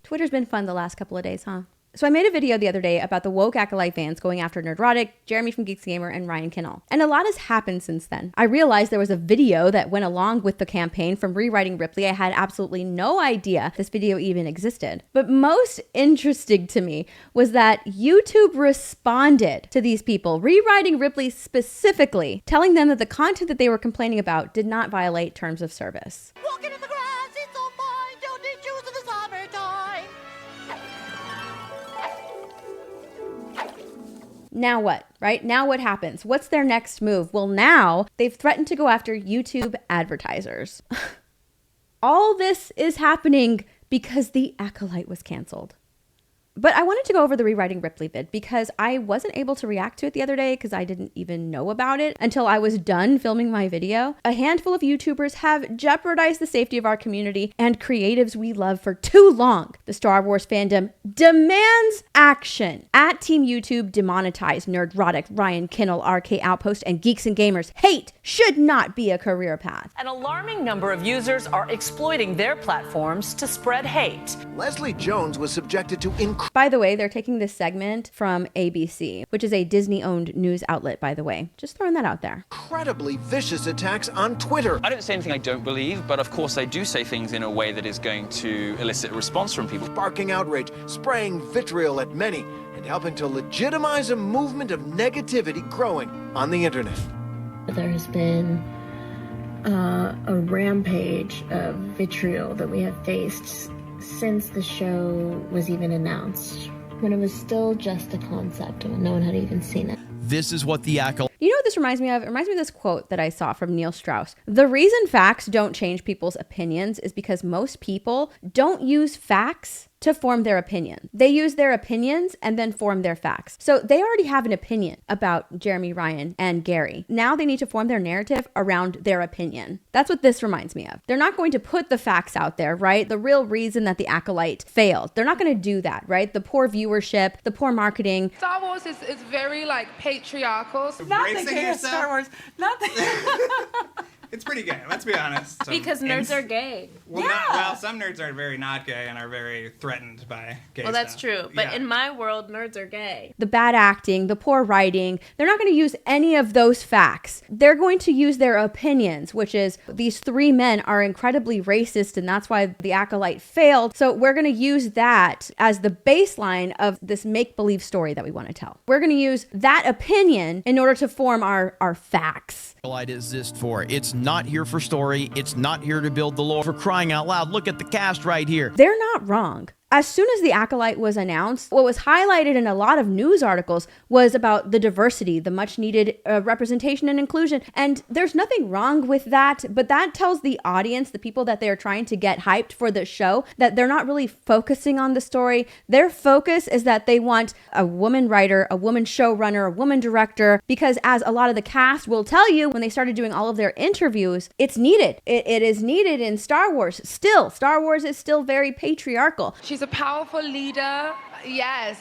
Twitter's been fun the last couple of days, huh? So I made a video the other day about the woke Acolyte fans going after Nerdrotic, Jeremy from Geeks Gamer, and Ryan Kinnell. And a lot has happened since then. I realized there was a video that went along with the campaign from Rewriting Ripley. I had absolutely no idea this video even existed. But most interesting to me was that YouTube responded to these people, Rewriting Ripley specifically, telling them that the content that they were complaining about did not violate terms of service. Walking in the grass, it's so fine, don't need shoes in the summertime. Now what, right? Now what happens? What's their next move? Well, now they've threatened to go after YouTube advertisers. All this is happening because the Acolyte was canceled. But I wanted to go over the Rewriting Ripley vid because I wasn't able to react to it the other day because I didn't even know about it until I was done filming my video. A handful of YouTubers have jeopardized the safety of our community and creatives we love for too long. The Star Wars fandom demands action. At Team YouTube, demonetize Nerdrotic, Ryan Kinnell, RK Outpost, and Geeks and Gamers. Hate should not be a career path. An alarming number of users are exploiting their platforms to spread hate. Leslie Jones was subjected to By the way, they're taking this segment from ABC, which is a Disney-owned news outlet, by the way. Just throwing that out there. incredibly vicious attacks on Twitter. I don't say anything I don't believe, but of course I do say things in a way that is going to elicit a response from people. Sparking outrage, spraying vitriol at many, and helping to legitimize a movement of negativity growing on the internet. There has been a rampage of vitriol that we have faced since the show was even announced, when it was still just a concept and no one had even seen it. This is what the Acolyte... You know what this reminds me of? It reminds me of this quote that I saw from Neil Strauss. The reason facts don't change people's opinions is because most people don't use facts to form their opinion. They use their opinions and then form their facts. So they already have an opinion about Jeremy, Ryan, and Gary. Now they need to form their narrative around their opinion. That's what this reminds me of. They're not going to put the facts out there, right? The real reason that the Acolyte failed. They're not going to do that, right? The poor viewership, the poor marketing. Star Wars is very like patriarchal. Not the gay Star Wars. Not the... It's pretty gay, let's be honest. Because nerds are gay. Well, Yeah. Some nerds are very not gay and are very threatened by gay Well, that's stuff. true. But Yeah. in my world, nerds are gay. The bad acting, the poor writing, they're not going to use any of those facts. They're going to use their opinions, which is these three men are incredibly racist and that's why the Acolyte failed. So we're going to use that as the baseline of this make-believe story that we want to tell. We're going to use that opinion in order to form our facts. Acolyte exist for. It's not here for story. It's not here to build the lore. For crying out loud, look at the cast right here. They're not wrong. As soon as the Acolyte was announced, what was highlighted in a lot of news articles was about the diversity, the much needed representation and inclusion. And there's nothing wrong with that, but that tells the audience, the people that they're trying to get hyped for the show, that they're not really focusing on the story. Their focus is that they want a woman writer, a woman showrunner, a woman director, because as a lot of the cast will tell you when they started doing all of their interviews, it's needed. It is needed in Star Wars. Still, Star Wars is still very patriarchal. She's a powerful leader. Yes.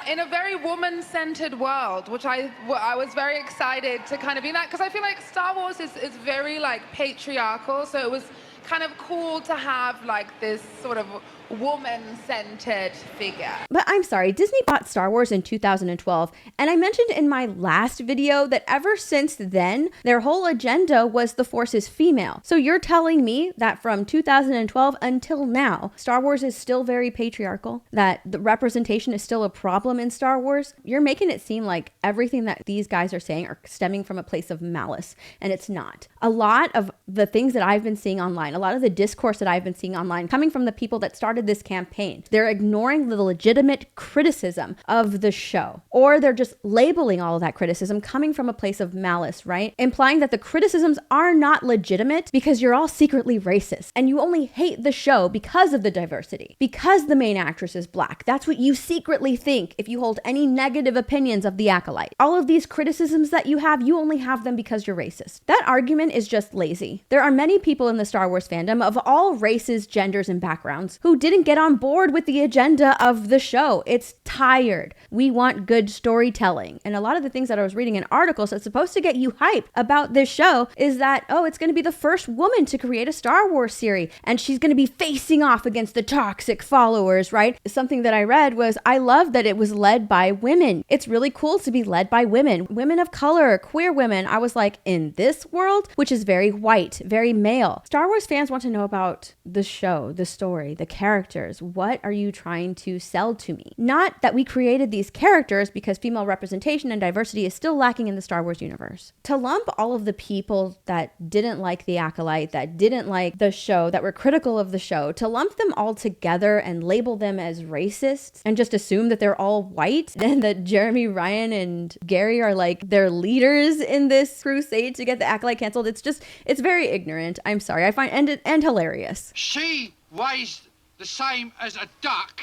In a very woman-centered world, which I was very excited to kind of be in that, because I feel like Star Wars is very like patriarchal, so it was kind of cool to have like this sort of woman-centered figure. But I'm sorry, Disney bought Star Wars in 2012, and I mentioned in my last video that ever since then, their whole agenda was the Force is female. So you're telling me that from 2012 until now, Star Wars is still very patriarchal, that the representation is still a problem in Star Wars? You're making it seem like everything that these guys are saying are stemming from a place of malice, and it's not. A lot of the things that I've been seeing online, a lot of the discourse that I've been seeing online coming from the people that started this campaign, they're ignoring the legitimate criticism of the show, or they're just labeling all of that criticism coming from a place of malice, right? Implying that the criticisms are not legitimate because you're all secretly racist and you only hate the show because of the diversity, because the main actress is black. That's what you secretly think if you hold any negative opinions of the Acolyte. All of these criticisms that you only have them because you're racist. That argument is just lazy. There are many people in the Star Wars fandom of all races, genders, and backgrounds who didn't get on board with the agenda of the show. It's tired. We want good storytelling. And a lot of the things that I was reading in articles that's supposed to get you hype about this show is that, oh, it's going to be the first woman to create a Star Wars series, and she's going to be facing off against the toxic followers, right? Something that I read was, I love that it was led by women. It's really cool to be led by women of color, queer women. I was like, in this world, which is very white, very male, Star Wars fans want to know about the show, the story, the characters. What are you trying to sell to me? Not that we created these characters because female representation and diversity is still lacking in the Star Wars universe. To lump all of the people that didn't like the Acolyte, that didn't like the show, that were critical of the show, to lump them all together and label them as racists and just assume that they're all white and that Jeremy Ryan and Gary are like their leaders in this crusade to get the Acolyte canceled. It's very ignorant. I'm sorry. I find and hilarious. She weighs the same as a duck.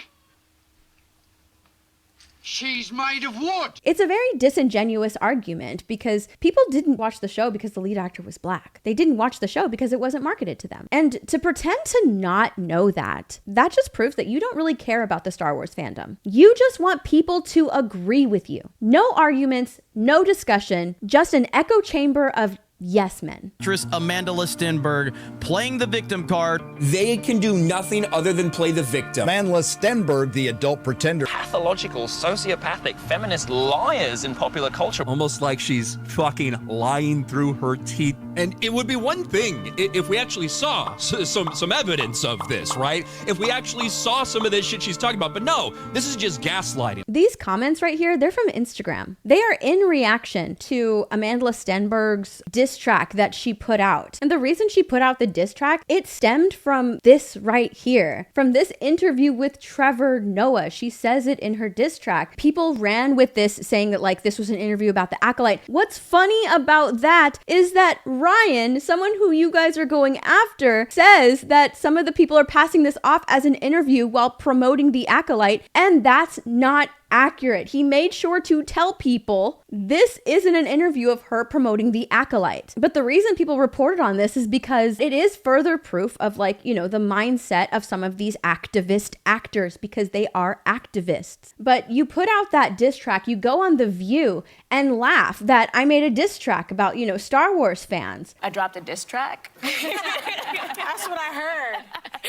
She's made of wood. It's a very disingenuous argument because people didn't watch the show because the lead actor was black. They didn't watch the show because it wasn't marketed to them. And to pretend to not know that just proves that you don't really care about the Star Wars fandom. You just want people to agree with you. No arguments, no discussion, just an echo chamber of yes men. Actress Amanda Stenberg playing the victim card. They can do nothing other than play the victim. Amanda Stenberg, the adult pretender. Pathological, sociopathic, feminist liars in popular culture. Almost like she's fucking lying through her teeth. And it would be one thing if we actually saw some evidence of this, right? If we actually saw some of this shit she's talking about. But no, this is just gaslighting. These comments right here, they're from Instagram. They are in reaction to Amanda Stenberg's diss track that she put out. And the reason she put out the diss track, it stemmed from this right here, from this interview with Trevor Noah. She says it in her diss track. People ran with this saying that like this was an interview about the Acolyte. What's funny about that is that Ryan, someone who you guys are going after, says that some of the people are passing this off as an interview while promoting the Acolyte, and that's not accurate. He made sure to tell people this isn't an interview of her promoting the Acolyte. But the reason people reported on this is because it is further proof of like, you know, the mindset of some of these activist actors, because they are activists. But you put out that diss track, you go on The View and laugh that I made a diss track about, you know, Star Wars fans. I dropped a diss track. That's what I heard.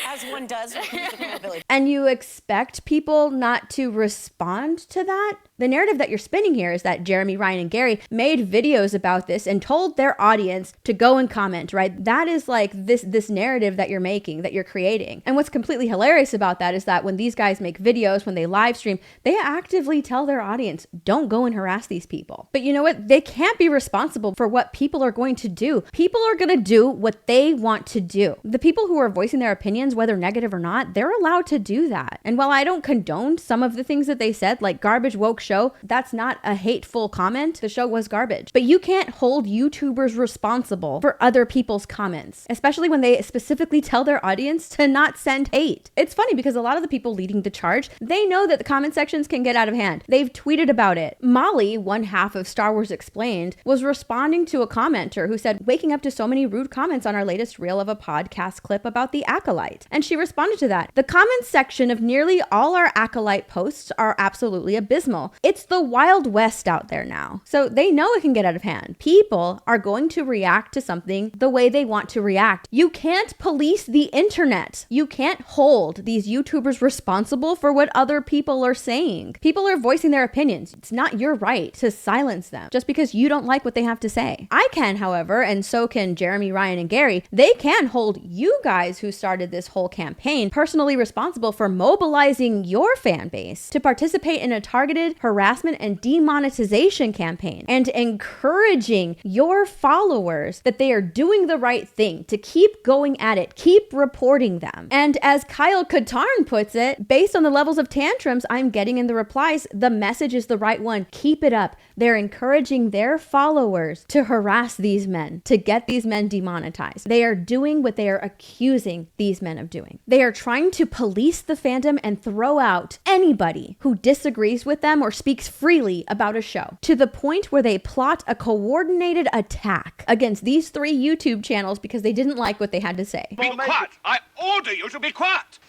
As one does with musical ability. And you expect people not to respond to that? The narrative that you're spinning here is that Jeremy, Ryan, and Gary made videos about this and told their audience to go and comment, right? That is like this narrative that you're making, that you're creating. And what's completely hilarious about that is that when these guys make videos, when they live stream, they actively tell their audience, don't go and harass these people. But you know what? They can't be responsible for what people are going to do. People are going to do what they want to do. The people who are voicing their opinions, whether negative or not, they're allowed to do that. And while I don't condone some of the things that they said, like garbage woke show, that's not a hateful comment. The show was garbage. But you can't hold YouTubers responsible for other people's comments, especially when they specifically tell their audience to not send hate. It's funny because a lot of the people leading the charge, they know that the comment sections can get out of hand. They've tweeted about it. Molly, one half of Star Wars Explained, was responding to a commenter who said, waking up to so many rude comments on our latest reel of a podcast clip about the Acolyte. And she responded to that. The comments section of nearly all our Acolyte posts are absolutely abysmal. It's the Wild West out there now. So they know it can get out of hand. People are going to react to something the way they want to react. You can't police the internet. You can't hold these YouTubers responsible for what other people are saying. People are voicing their opinions. It's not your right to silence them just because you don't like what they have to say. I can, however, and so can Jeremy, Ryan, and Gary, they can hold you guys who started this whole campaign personally responsible for mobilizing your fan base to participate in a targeted harassment and demonetization campaign and encouraging your followers that they are doing the right thing, to keep going at it, keep reporting them. And as Kyle Katarn puts it, based on the levels of tantrums I'm getting in the replies, the message is the right one. Keep it up. They're encouraging their followers to harass these men, to get these men demonetized. They are doing what they are accusing these men of doing. They are trying to police the fandom and throw out anybody who disagrees with them or speaks freely about a show, to the point where they plot a coordinated attack against these 3 YouTube channels because they didn't like what they had to say. Be quiet! I order you to be quiet!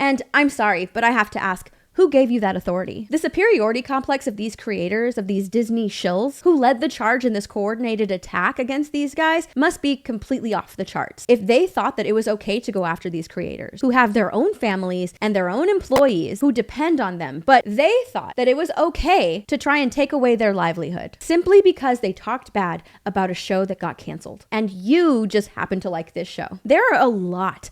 And I'm sorry, but I have to ask, who gave you that authority? The superiority complex of these creators, of these Disney shills, who led the charge in this coordinated attack against these guys, must be completely off the charts. If they thought that it was okay to go after these creators, who have their own families and their own employees who depend on them, but they thought that it was okay to try and take away their livelihood, simply because they talked bad about a show that got canceled. And you just happen to like this show. There are a lot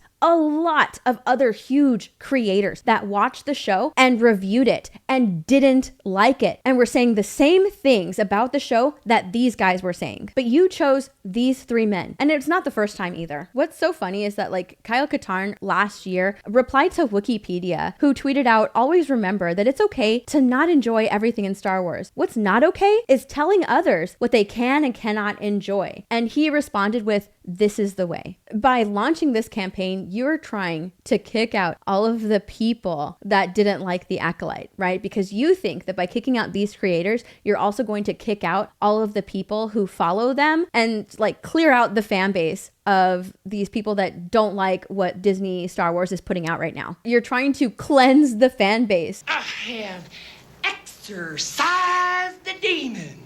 of other huge creators that watched the show and reviewed it and didn't like it and were saying the same things about the show that these guys were saying. But you chose these 3 men. And it's not the first time either. What's so funny is that like Kyle Katarn last year replied to Wikipedia, who tweeted out, always remember that it's okay to not enjoy everything in Star Wars. What's not okay is telling others what they can and cannot enjoy. And he responded with, this is the way. By launching this campaign, you're trying to kick out all of the people that didn't like the Acolyte, right? Because you think that by kicking out these creators, you're also going to kick out all of the people who follow them and like clear out the fan base of these people that don't like what Disney Star Wars is putting out right now. You're trying to cleanse the fan base. I have exorcised the demons.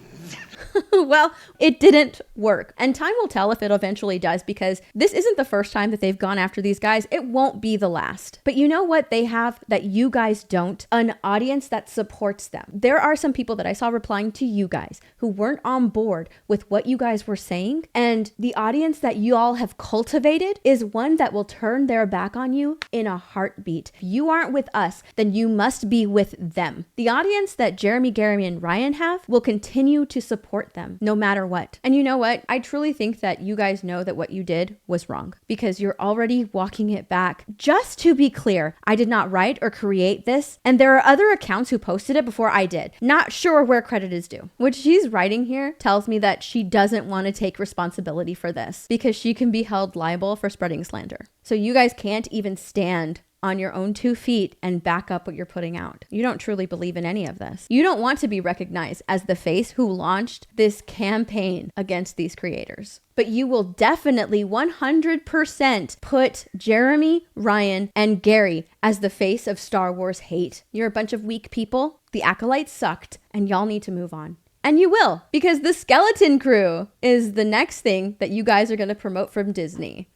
Well, it didn't work. And time will tell if it eventually does, because this isn't the first time that they've gone after these guys. It won't be the last. But you know what they have that you guys don't? An audience that supports them. There are some people that I saw replying to you guys who weren't on board with what you guys were saying. And the audience that you all have cultivated is one that will turn their back on you in a heartbeat. If you aren't with us, then you must be with them. The audience that Jeremy, Gary, and Ryan have will continue to support them no matter what. And you know what? I truly think that you guys know that what you did was wrong, because you're already walking it back. Just to be clear, I did not write or create this, and there are other accounts who posted it before I did. Not sure where credit is due. What she's writing here tells me that she doesn't want to take responsibility for this because she can be held liable for spreading slander. So you guys can't even stand on your own 2 feet and back up what you're putting out. You don't truly believe in any of this. You don't want to be recognized as the face who launched this campaign against these creators. But you will definitely 100% put Jeremy, Ryan, and Gary as the face of Star Wars hate. You're a bunch of weak people. The Acolyte sucked, and y'all need to move on. And you will, because the Skeleton Crew is the next thing that you guys are going to promote from Disney.